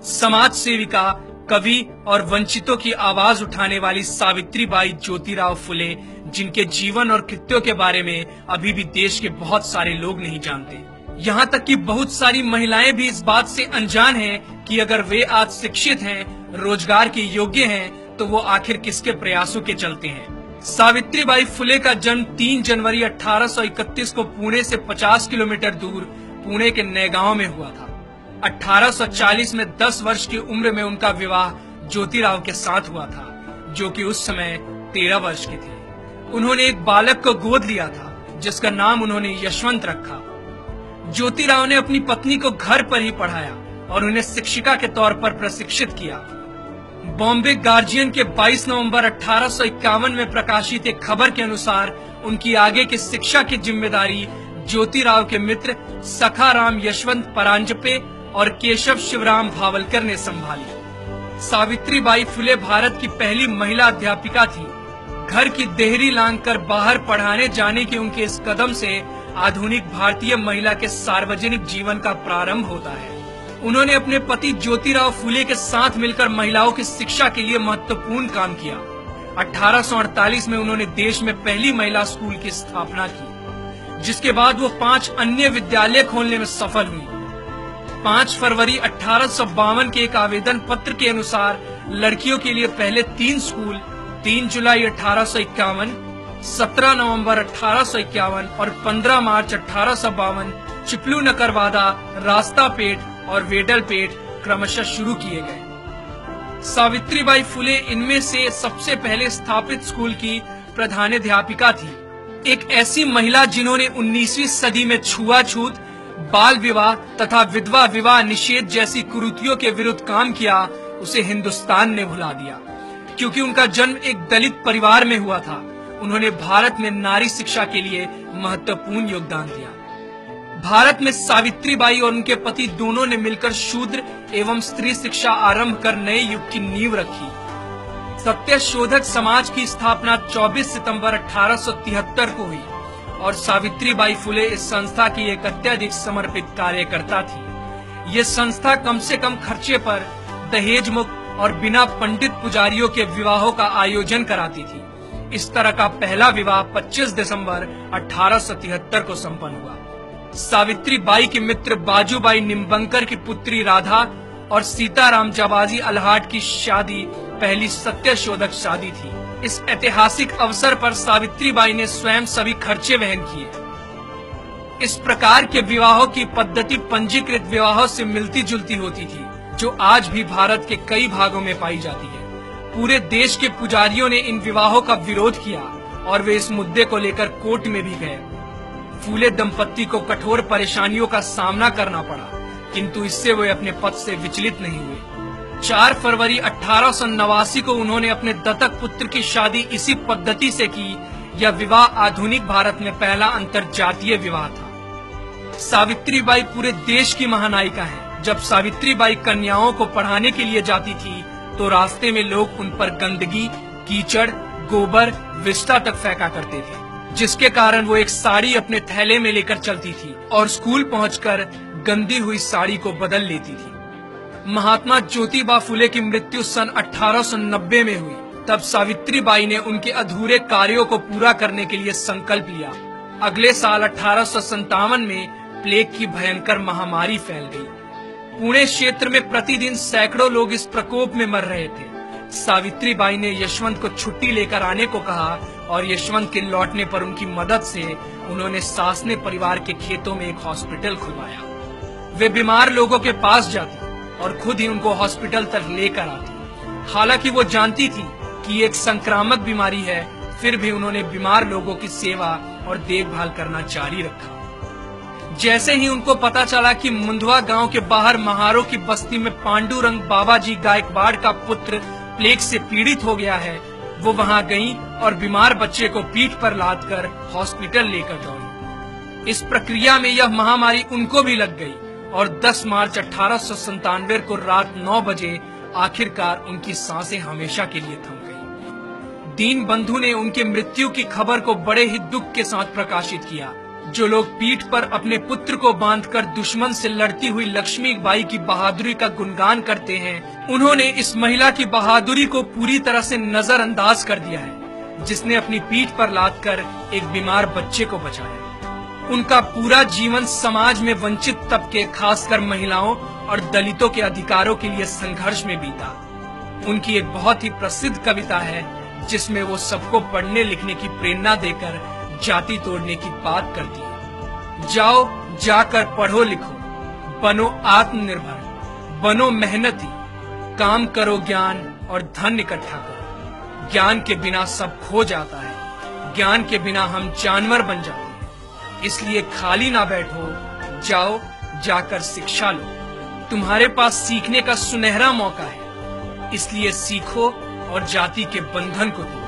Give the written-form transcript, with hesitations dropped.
समाज सेविका, कवि और वंचितों की आवाज उठाने वाली सावित्रीबाई ज्योतिराव फुले, जिनके जीवन और कृत्यों के बारे में अभी भी देश के बहुत सारे लोग नहीं जानते। यहाँ तक कि बहुत सारी महिलाएं भी इस बात से अनजान हैं कि अगर वे आज शिक्षित हैं, रोजगार के योग्य हैं, तो वो आखिर किसके प्रयासों के चलते हैं। सावित्रीबाई फुले का जन्म 3 जनवरी 1831 को पुणे से 50 किलोमीटर दूर पुणे के नैगांव में हुआ था। 1840 में 10 वर्ष की उम्र में उनका विवाह ज्योतिराव के साथ हुआ था, जो कि उस समय 13 वर्ष के थे। उन्होंने एक बालक को गोद लिया था, जिसका नाम उन्होंने यशवंत रखा। ज्योतिराव ने अपनी पत्नी को घर पर ही पढ़ाया और उन्हें शिक्षिका के तौर पर प्रशिक्षित किया। बॉम्बे गार्जियन के 22 नवंबर 1851 में प्रकाशित एक खबर के अनुसार उनकी आगे की शिक्षा की जिम्मेदारी ज्योतिराव के मित्र सखाराम यशवंत परांजपे और केशव शिवराम भावलकर ने संभाली। सावित्रीबाई फुले भारत की पहली महिला अध्यापिका थी। घर की देहरी लांघ कर बाहर पढ़ाने जाने के उनके इस कदम से आधुनिक भारतीय महिला के सार्वजनिक जीवन का प्रारंभ होता है। उन्होंने अपने पति ज्योतिराव फुले के साथ मिलकर महिलाओं की शिक्षा के लिए महत्वपूर्ण काम किया। 1848 में उन्होंने देश में पहली महिला स्कूल की स्थापना की, जिसके बाद वो 5 अन्य विद्यालय खोलने में सफल हुई। 5 फरवरी 1852 के एक आवेदन पत्र के अनुसार लड़कियों के लिए पहले 3 स्कूल 3 जुलाई 1851, 17 नवंबर 1851 और 15 मार्च 1852 चिपलू नकरवादा, रास्तापेट और वेडलपेट क्रमशः शुरू किए गए। सावित्रीबाई फुले इनमें से सबसे पहले स्थापित स्कूल की प्रधानाध्यापिका थी। एक ऐसी महिला जिन्होंने 19वीं सदी में छुआछूत, बाल विवाह तथा विधवा विवाह निषेध जैसी कुरीतियों के विरुद्ध काम किया, उसे हिंदुस्तान ने भुला दिया। क्योंकि उनका जन्म एक दलित परिवार में हुआ था, उन्होंने भारत में नारी शिक्षा के लिए महत्वपूर्ण योगदान दिया। भारत में सावित्रीबाई और उनके पति दोनों ने मिलकर शूद्र एवं स्त्री शिक्षा आरंभ कर नए युग की नींव रखी। सत्यशोधक समाज की स्थापना 24 सितंबर 1873 को हुई और सावित्रीबाई फुले इस संस्था की एक अत्यधिक समर्पित कार्यकर्ता थी। ये संस्था कम से कम खर्चे पर दहेज मुक्त और बिना पंडित पुजारियों के विवाहों का आयोजन कराती थी। इस तरह का पहला विवाह 25 दिसंबर 1873 को संपन्न हुआ। सावित्रीबाई के मित्र बाजूबाई निम्बंकर की पुत्री राधा और सीताराम जाबाजी अल्हाट की शादी पहली सत्यशोधक शादी थी। इस ऐतिहासिक अवसर पर सावित्रीबाई ने स्वयं सभी खर्चे वहन किए। इस प्रकार के विवाहों की पद्धति पंजीकृत विवाहों से मिलती जुलती होती थी, जो आज भी भारत के कई भागों में पाई जाती है। पूरे देश के पुजारियों ने इन विवाहों का विरोध किया और वे इस मुद्दे को लेकर कोर्ट में भी गए। फूले दंपत्ति को कठोर परेशानियों का सामना करना पड़ा, किंतु इससे वे अपने पद से विचलित नहीं हुए। 4 फरवरी 1889 को उन्होंने अपने दत्तक पुत्र की शादी इसी पद्धति से की। यह विवाह आधुनिक भारत में पहला अंतरजातीय विवाह था। सावित्रीबाई पूरे देश की महानायिका हैं। जब सावित्रीबाई कन्याओं को पढ़ाने के लिए जाती थी, तो रास्ते में लोग उन पर गंदगी, कीचड़, गोबर, विष्ठा तक फेंका करते थे, जिसके कारण वो एक साड़ी अपने थैले में लेकर चलती थी और स्कूल पहुंचकर गंदी हुई साड़ी को बदल लेती थी। महात्मा ज्योतिबा फुले की मृत्यु सन 1890 में हुई। तब सावित्रीबाई ने उनके अधूरे कार्यों को पूरा करने के लिए संकल्प लिया। अगले साल 1857 में प्लेग की भयंकर महामारी फैल गई। पुणे क्षेत्र में प्रतिदिन सैकड़ों लोग इस प्रकोप में मर रहे थे। सावित्रीबाई ने यशवंत को छुट्टी लेकर आने को कहा और यशवंत के लौटने पर उनकी मदद से उन्होंने सासने परिवार के खेतों में एक हॉस्पिटल खुलवाया। वे बीमार लोगों के पास जाती और खुद ही उनको हॉस्पिटल तक लेकर आती। हालांकि वो जानती थी कि एक संक्रामक बीमारी है, फिर भी उन्होंने बीमार लोगों की सेवा और देखभाल करना जारी रखा। जैसे ही उनको पता चला कि मुंदवा गांव के बाहर महारों की बस्ती में पांडुरंग बाबाजी गायकवाड़ का पुत्र प्लेग से पीड़ित हो गया है, वो वहां गईं और बीमार बच्चे को पीठ पर लादकर हॉस्पिटल लेकर दौड़ी। इस प्रक्रिया में यह महामारी उनको भी लग गई और 10 मार्च 1897 को रात 9 बजे आखिरकार उनकी सांसें हमेशा के लिए थम गईं। दीनबंधु ने उनके मृत्यु की खबर को बड़े ही दुख के साथ प्रकाशित किया। जो लोग पीठ पर अपने पुत्र को बांधकर दुश्मन से लड़ती हुई लक्ष्मीबाई की बहादुरी का गुणगान करते हैं, उन्होंने इस महिला की बहादुरी को पूरी तरह से नजरअंदाज कर दिया है, जिसने अपनी पीठ पर लादकर एक बीमार बच्चे को बचाया। उनका पूरा जीवन समाज में वंचित तबके, खासकर महिलाओं और दलितों के अधिकारों के लिए संघर्ष में बीता। उनकी एक बहुत ही प्रसिद्ध कविता है जिसमें वो सबको पढ़ने लिखने की प्रेरणा देकर जाति तोड़ने की बात करती है। जाओ, जाकर पढ़ो लिखो, बनो आत्मनिर्भर, बनो मेहनती, काम करो ज्ञान और धन इकट्ठा करो। ज्ञान के बिना सब खो जाता है, ज्ञान के बिना हम जानवर बन जाते हैं। इसलिए खाली ना बैठो, जाओ जाकर शिक्षा लो। तुम्हारे पास सीखने का सुनहरा मौका है, इसलिए सीखो और जाति के बंधन को तोड़ो।